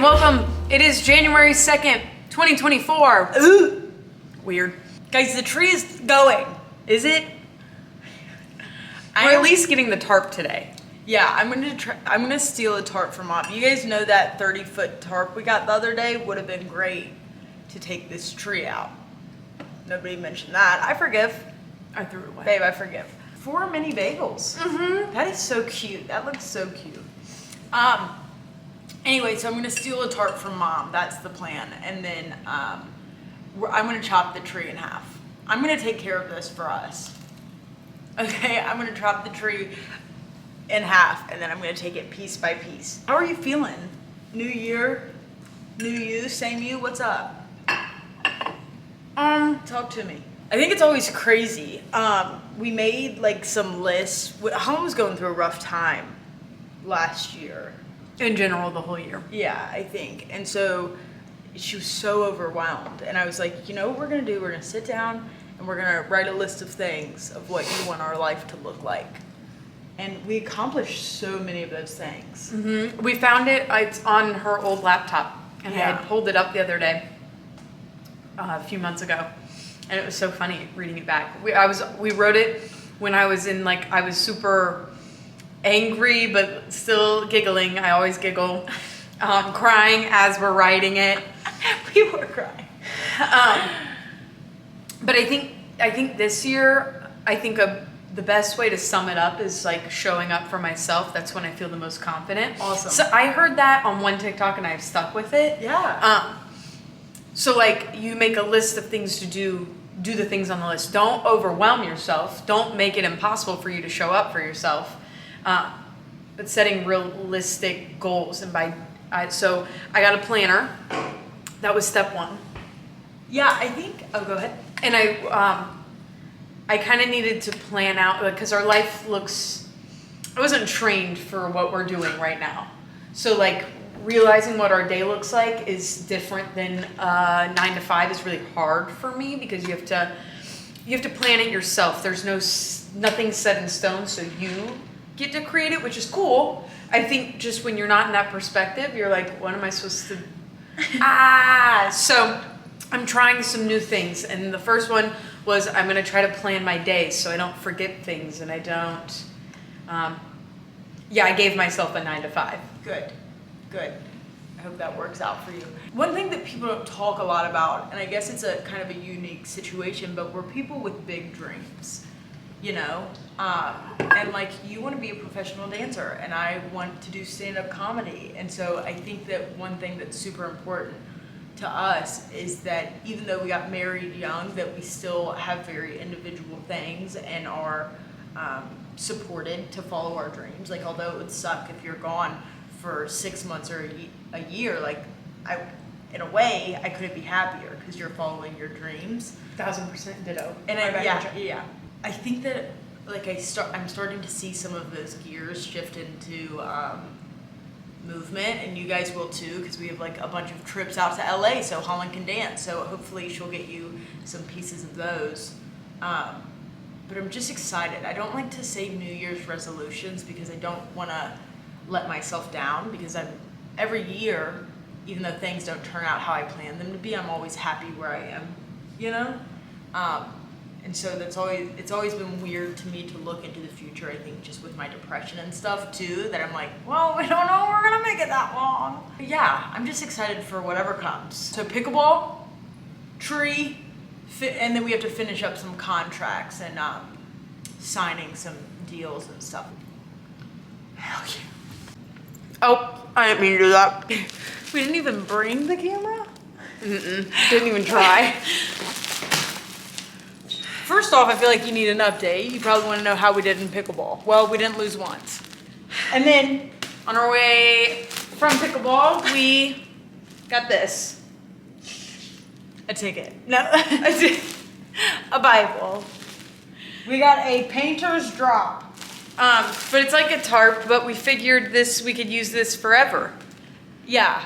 and welcome. It is January 2nd, 2024. Ooh. Weird. Guys, the tree is going. Is it? We're at least getting the tarp today. Yeah, I'm gonna steal a tarp from Mom. You guys know that 30-foot tarp we got the other day would have been great to take this tree out. Nobody mentioned that. I forgive. I threw it away. Babe, I forgive. 4 mini bagels. Mm-hmm. That is so cute. That looks so cute. Anyway, so I'm gonna steal a tarp from Mom. That's the plan. And then I'm gonna chop the tree in half. I'm gonna take care of this for us. Okay, I'm gonna chop the tree in half and then I'm gonna take it piece by piece. How are you feeling? New year, new you, same you, what's up? Talk to me. I think it's always crazy. We made like some lists. Helen was going through a rough time last year. In general, the whole year. Yeah, I think. And so she was so overwhelmed. And I was like, you know what we're gonna do? We're gonna sit down and we're gonna write a list of things of what you want our life to look like. And we accomplished so many of those things. Mm-hmm. We found it. It's on her old laptop, and Yeah. I had pulled it up the other day, a few months ago, and it was so funny reading it back. We wrote it when I was in I was super angry but still giggling. I always giggle, crying as we're writing it. We were crying. But I think this year, the best way to sum it up is showing up for myself. That's when I feel the most confident. Awesome. So I heard that on one TikTok and I've stuck with it. Yeah. So you make a list of things to do the things on the list. Don't overwhelm yourself. Don't make it impossible for you to show up for yourself. But setting realistic goals. And so I got a planner. That was step one. Yeah, I think, oh, go ahead. And I kind of needed to plan out, because our life I wasn't trained for what we're doing right now. So realizing what our day looks like is different than 9 to 5 is really hard for me, because you have to plan it yourself. There's nothing set in stone, so you get to create it, which is cool. I think just when you're not in that perspective, you're like, what am I supposed to So I'm trying some new things, and the first one was I'm going to try to plan my days so I don't forget things, and I don't I gave myself a 9 to 5. Good. I hope that works out for you. One thing that people don't talk a lot about, and I guess it's a kind of a unique situation, but we're people with big dreams, you know? And you want to be a professional dancer, and I want to do stand-up comedy. And so I think that one thing that's super important to us is that even though we got married young, that we still have very individual things and are supported to follow our dreams. Although it would suck if you're gone for 6 months or a year, in a way, I couldn't be happier because you're following your dreams. 1000% ditto. And I think that I'm starting to see some of those gears shift into movement, and you guys will too, because we have a bunch of trips out to LA so Holland can dance. So hopefully she'll get you some pieces of those. But I'm just excited. I don't like to say New Year's resolutions because I don't want to let myself down, because every year, even though things don't turn out how I plan them to be, I'm always happy where I am, you know? And so it's always been weird to me to look into the future, I think, just with my depression and stuff too, that I'm like, well, we don't know if we're gonna make it that long. But yeah, I'm just excited for whatever comes. So pickleball, tree, and then we have to finish up some contracts and signing some deals and stuff. Hell yeah. Oh, I didn't mean to do that. We didn't even bring the camera? Didn't even try. First off, I feel like you need an update. You probably want to know how we did in pickleball. Well, we didn't lose once. And then On our way from pickleball, we got this. a ticket. No, a Bible. We got a painter's drop. But it's like a tarp, but we figured we could use this forever. Yeah,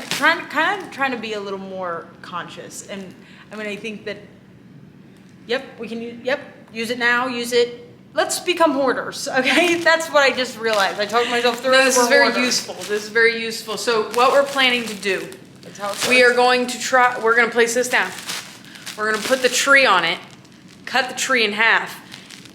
trying to be a little more conscious. And I think that, we can use it now, use it let's become hoarders, okay? That's what I just realized. I talked myself through No, it. this We're is very hoarders. useful. This is very useful. So what we're planning to do, That's how it we goes. are going to try, we're gonna place this down. We're gonna put the tree on it, cut the tree in half,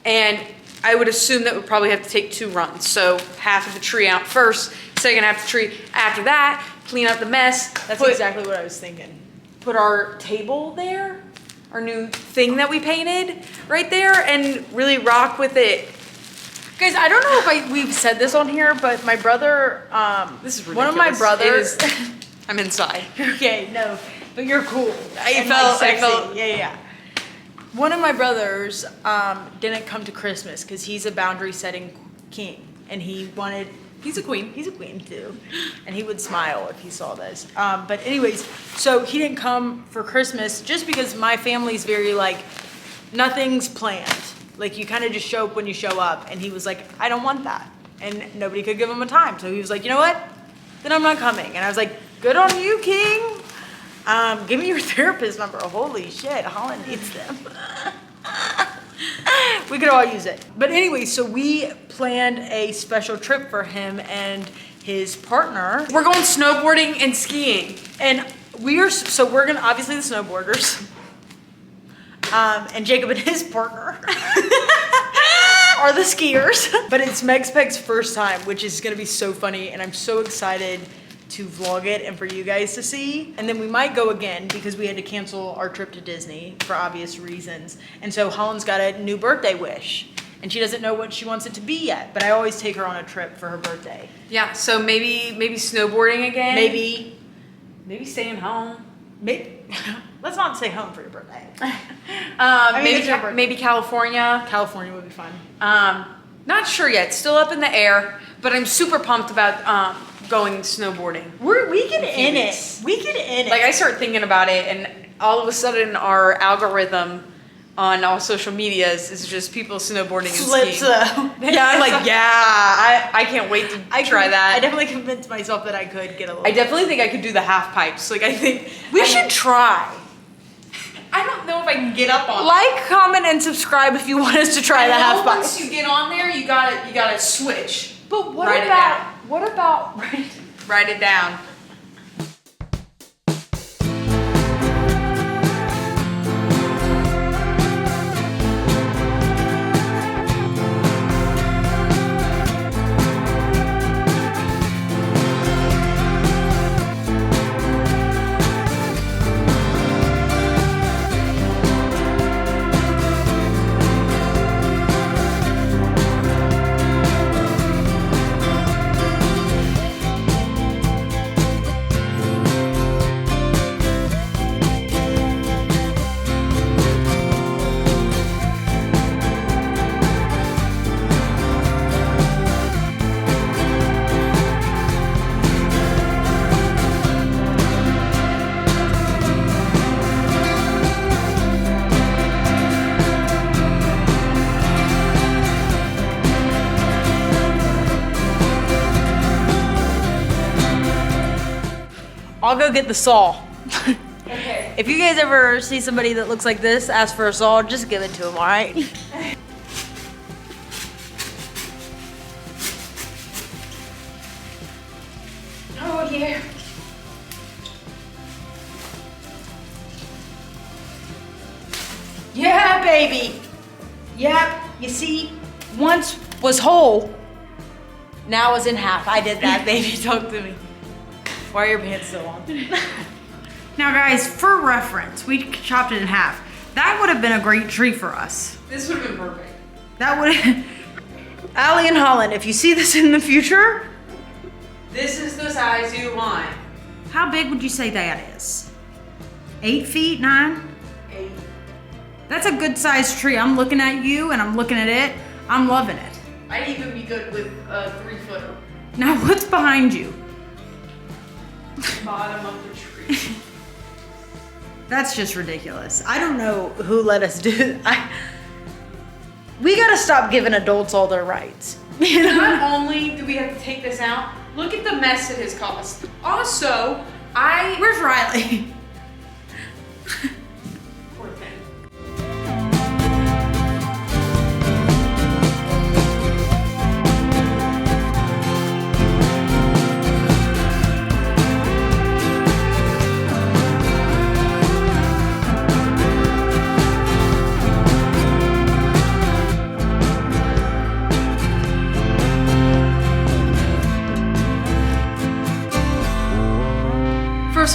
and I would assume that we'd probably have to take 2 runs. So half of the tree out first, second half of the tree after that, clean up the mess. That's put, exactly what I was thinking. Put our table there, our new thing that we painted right there, and really rock with it. Guys, I don't know if we've said this on here, but my brother, This is ridiculous. one of my brothers. It is- I'm inside. Okay, no, but you're cool. I And, felt- like, I felt- sexy. Yeah. One of my brothers didn't come to Christmas because he's a boundary setting king, and he wanted. He's a queen. He's a queen too, and he would smile if he saw this. But anyways, so he didn't come for Christmas just because my family's very like, nothing's planned. Like you kind of just show up when you show up, and he was like, I don't want that, and nobody could give him a time, so he was like, you know what? Then I'm not coming, and I was like, good on you, King. Give me your therapist number. Holy shit, Holland needs them. We could all use it. But anyway, so we planned a special trip for him and his partner. We're going snowboarding and skiing. And we're gonna, obviously the snowboarders. And Jacob and his partner are the skiers. But it's Meg's Peg's first time, which is gonna be so funny. And I'm so excited to vlog it and for you guys to see. And then we might go again because we had to cancel our trip to Disney for obvious reasons. And so Holland's got a new birthday wish and she doesn't know what she wants it to be yet, but I always take her on a trip for her birthday. Yeah, so maybe snowboarding again. Maybe staying home. let's not stay home for your birthday. Maybe it's your birthday. maybe California. California would be fun. Not sure yet. Still up in the air, but I'm super pumped about going snowboarding. We get In a few in weeks. it. We get in it. Like I start thinking about it, and all of a sudden our algorithm on all social medias is just people snowboarding and Flips skiing. though. Yeah, I'm like, yeah, I can't wait to try that. I definitely convinced myself that I could get a little. I definitely think I could do the half pipes. Like I think We should try. I don't know if I can get up on. Like, comment, and subscribe if you want us to try the I know half pipe. once you get on there, you gotta switch. But Write it down. Write it down. I'll go get the saw. Okay. If you guys ever see somebody that looks like this, ask for a saw, just give it to them, all right? Oh yeah. Yeah, baby. Yep. You see, once was whole, now is in half. I did that, baby. Talk to me. Why are your pants still on? Now, guys, for reference, we chopped it in half. That would have been a great tree for us. This would have been perfect. That would have... Allie and Holland, if you see this in the future, This is the size you want. how big would you say that is? 8 feet, 9? 8. That's a good sized tree. I'm looking at you and I'm looking at it. I'm loving it. I'd even be good with a 3-footer. Now, what's behind you? Bottom of the tree. That's just ridiculous. I don't know who let us do we gotta stop giving adults all their rights. You know? Not only do we have to take this out, look at the mess it has caused. Also, Where's Riley? Poor thing.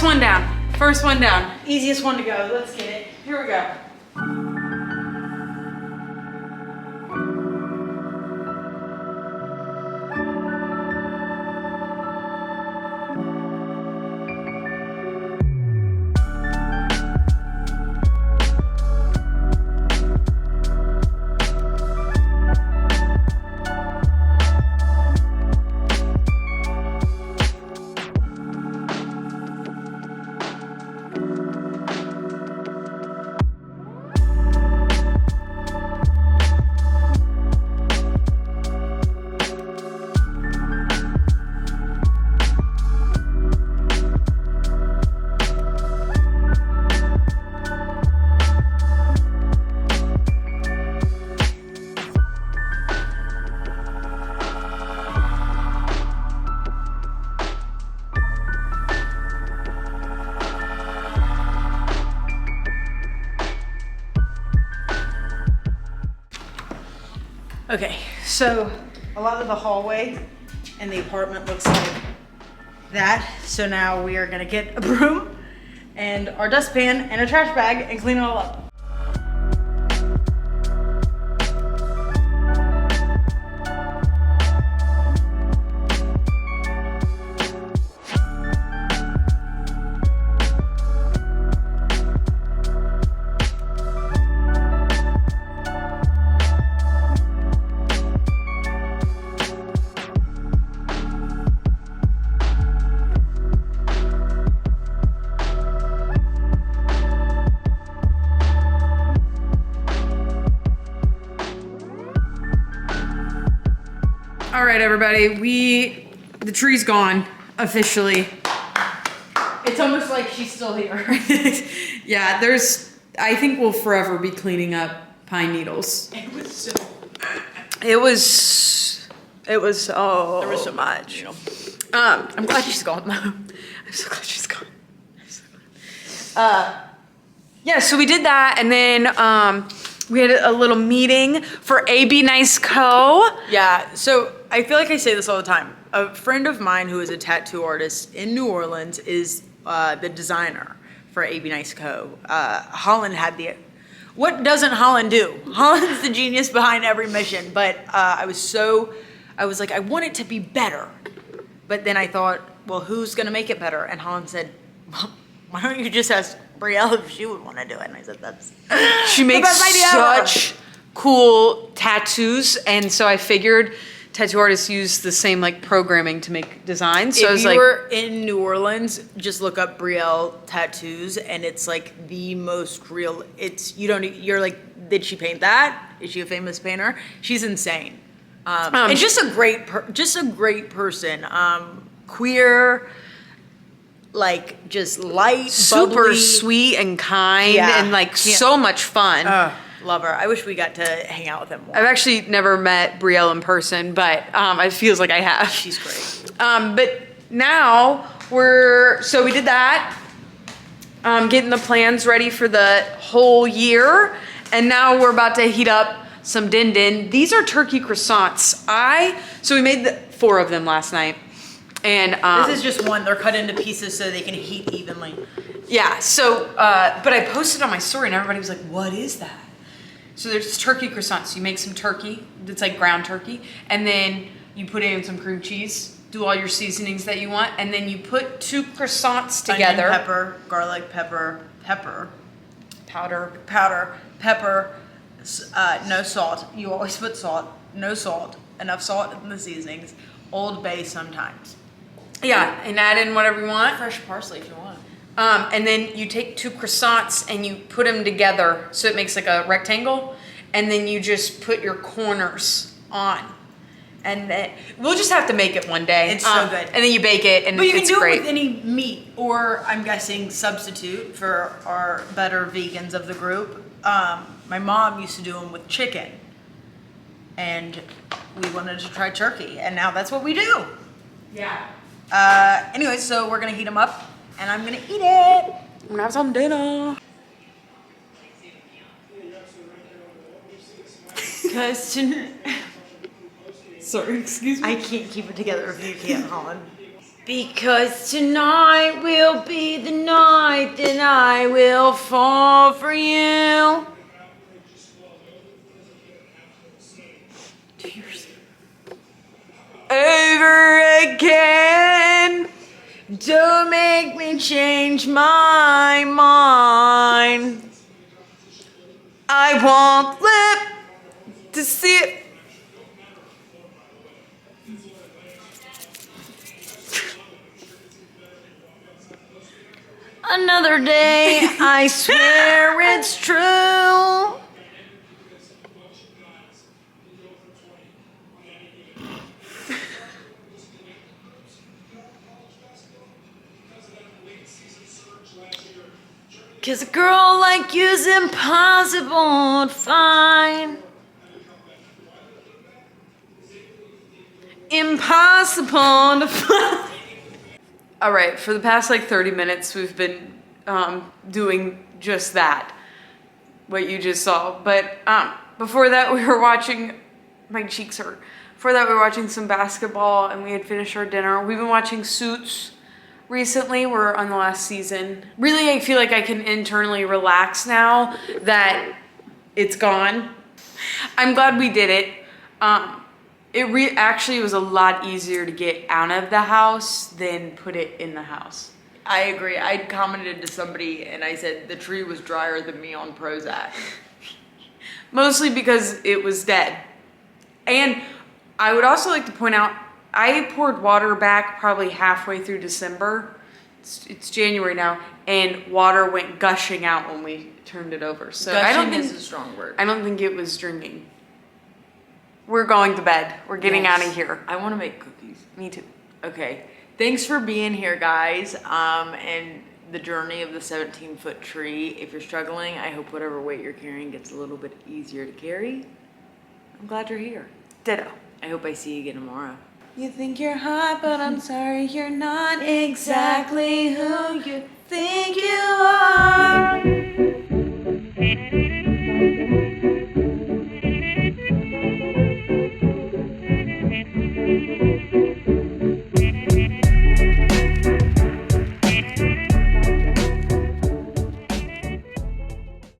First one down. First one down. Easiest one to go. Let's get it. Here we go. Okay, so a lot of the hallway in the apartment looks like that. So now we are gonna get a broom and our dustpan and a trash bag and clean it all up. All right, everybody, the tree's gone, officially. It's almost like she's still here. Yeah, I think we'll forever be cleaning up pine needles. It was so. It was, There was so much. I'm glad she's gone, though. I'm so glad she's gone. Yeah, so we did that, and then we had a little meeting for AB Nice Co. Yeah, so I feel like I say this all the time. A friend of mine who is a tattoo artist in New Orleans is the designer for AB Nice Co. Holland had what doesn't Holland do? Holland's the genius behind every mission, but I was like, I want it to be better. But then I thought, well, who's gonna make it better? And Holland said, well, why don't you just ask Brielle if she would want to do it? And I said, She makes such cool tattoos, and so I figured tattoo artists use the same like programming to make designs. So if I was you like, were in New Orleans, just look up Brielle tattoos, and it's like the most real. You're like, did she paint that? Is she a famous painter? She's insane. And just a great person. Queer. Like just light, super bubbly. sweet and kind, Yeah. and like so much fun. Love her. I wish we got to hang out with him more. I've actually never met Brielle in person, but it feels like I have. She's great. But now so we did that, getting the plans ready for the whole year, and now we're about to heat up some din din. These are turkey croissants. So we made 4 of them last night. And this is just one. They're cut into pieces so they can heat evenly. Yeah, so, but I posted on my story and everybody was like, what is that? So there's turkey croissants. You make some turkey, it's like ground turkey, and then you put in some cream cheese, do all your seasonings that you want, and then you put 2 croissants together. Onion, pepper, garlic, pepper, Powder. pepper, no salt. You always put salt, no salt, enough salt in the seasonings, Old Bay sometimes. Yeah, and add in whatever you want. Fresh parsley if you want. And then you take 2 croissants and you put them together so it makes like a rectangle, and then you just put your corners on. And then we'll just have to make it one day. It's so good. And then you bake it, and But you can it's do great. it with any meat, or I'm guessing substitute for our better vegans of the group. My mom used to do them with chicken, and we wanted to try turkey, and now that's what we do. Yeah. Anyway, so we're gonna heat them up, and I'm gonna eat it. I'm gonna have some dinner. Sorry, excuse me. I can't keep it together if you can't, Holland. Because tonight will be the night that I will fall for you. Over again. Don't make me change my mind. I won't live to see it. Another day, I swear it's true. Cause a girl like you's impossible to find. Impossible to find. All right, for the past like 30 minutes, we've been doing just that, what you just saw. But before that, we were watching, my cheeks hurt. Before that, we were watching some basketball and we had finished our dinner. We've been watching Suits recently. We're on the last season. Really, I feel like I can internally relax now that it's gone. I'm glad we did it. It actually was a lot easier to get out of the house than put it in the house. I agree. I commented to somebody and I said the tree was drier than me on Prozac. Mostly because it was dead. And I would also like to point out, I poured water back probably halfway through December. It's January now, and water went gushing out when we turned it over. So Gushing I don't think is a strong word. I don't think it was drinking. We're going to bed. We're getting out of here. I want to make cookies. Me too. Okay. Thanks for being here, guys. And the journey of the 17-foot tree. If you're struggling, I hope whatever weight you're carrying gets a little bit easier to carry. I'm glad you're here. Ditto. I hope I see you again tomorrow. You think you're hot, but I'm sorry you're not exactly who you think you are.